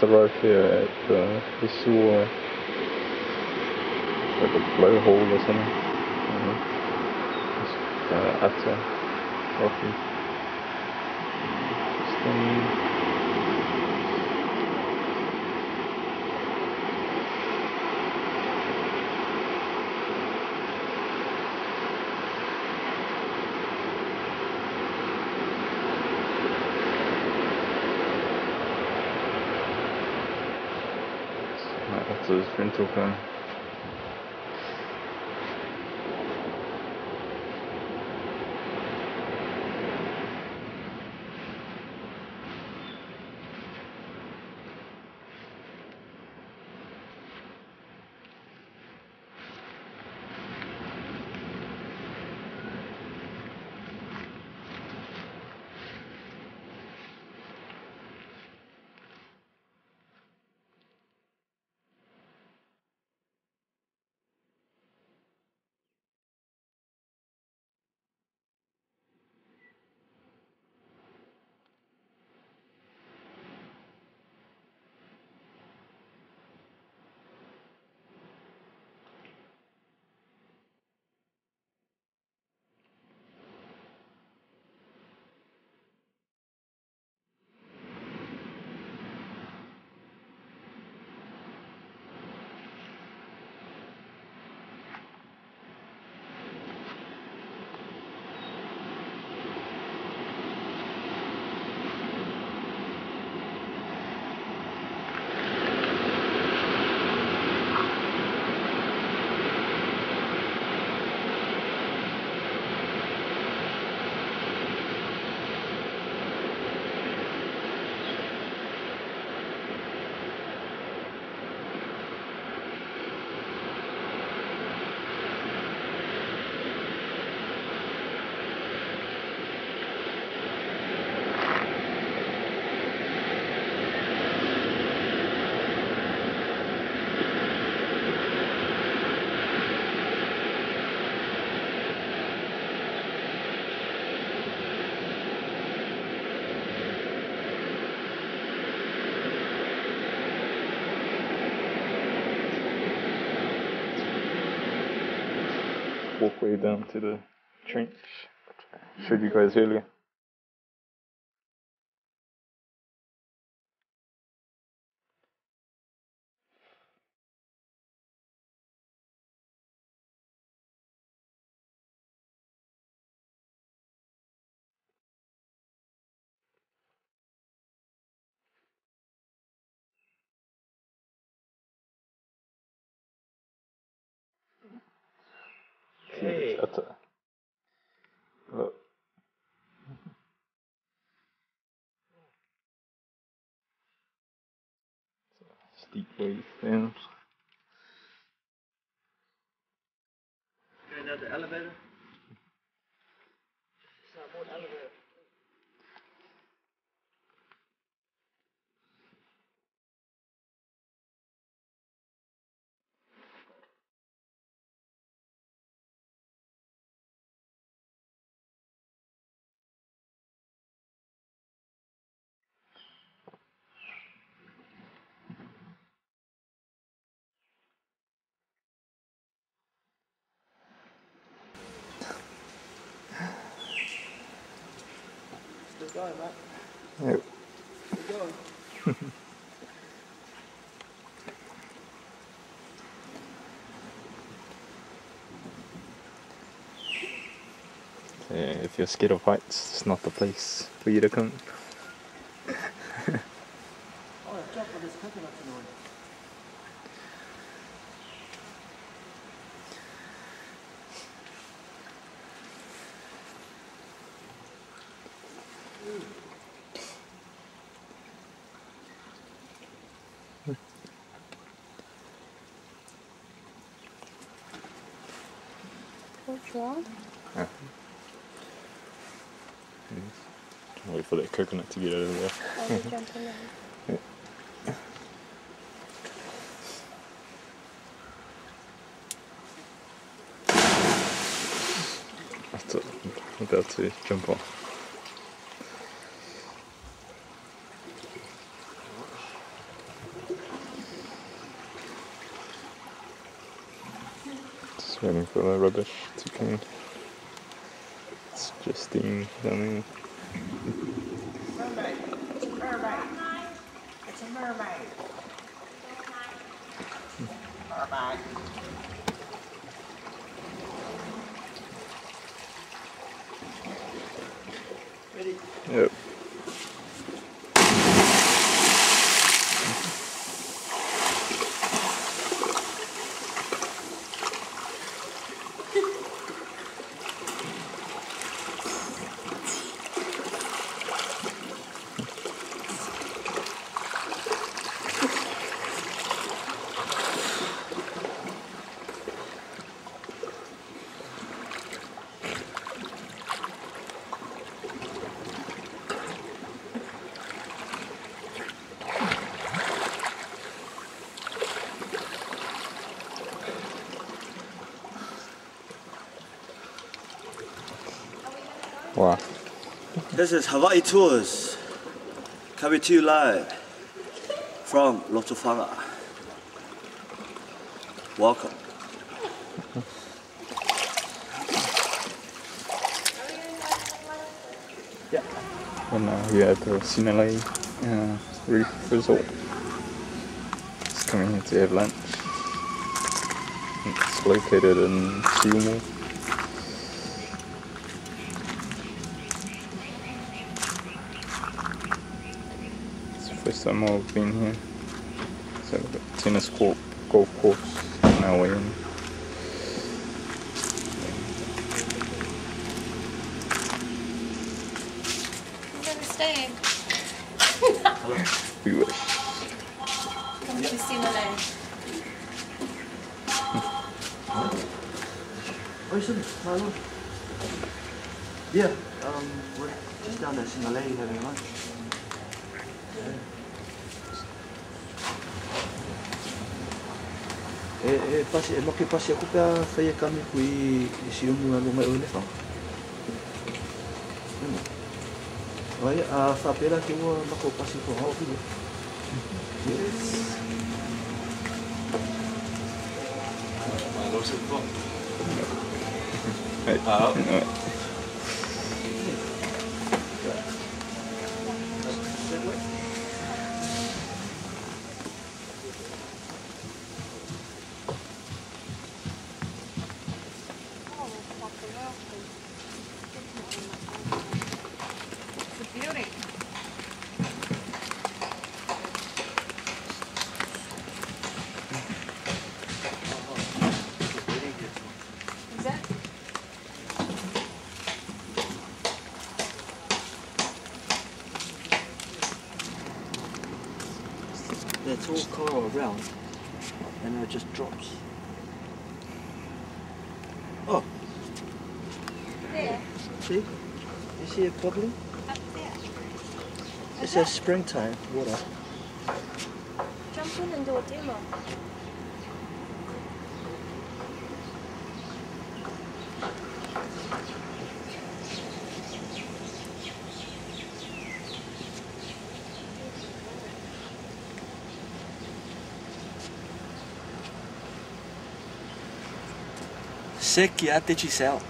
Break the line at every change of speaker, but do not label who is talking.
the rope here at we saw like a blowhole or something. Just utter rocky. That's his rental car. Walkway down to the trench. Showed you guys earlier. Hey. That's a steep ways down.
Going down the elevator? It's not more elevator. Still going, mate.
Yep.
Still going.
Yeah, if you're scared of heights, it's not the place for you to come.
Oh, jump on this coconut annoying.
What's wrong?
Yeah. Wait for that coconut to get out of there.
Oh, you're jumping in.
That's it. I'm about to jump off. Waiting for the rubbish to clean. It's Justine down there.
Mermaid. It's a mermaid. It's a mermaid. Mermaid.
Ready?
Yep. Wow.
This is Hawaii Tours, coming to you live from Lotofanga. Welcome. Yeah.
And now we are at the Sinalei Reef Resort. Just coming here to have lunch. It's located in Siumu. It's the first time I've been here. So we've got tennis court, golf course on our way in.
Staying.
We wish.
Come to Sinalei.
Oh, sorry, my lord. Yeah, we're just down at Sinalei having lunch. Maki pasi aku pia saya kami kui isiumu anu mai ole fa. Ai a fa pera ki mo mako pasi ko ho ki.
Right.
It's a beauty. Exactly.
That's all coral around, and it just drops. Oh,
There.
see? You see it bubbling?
Up there.
It says springtime water.
Jump in and do a demo.
Se que ate chisel.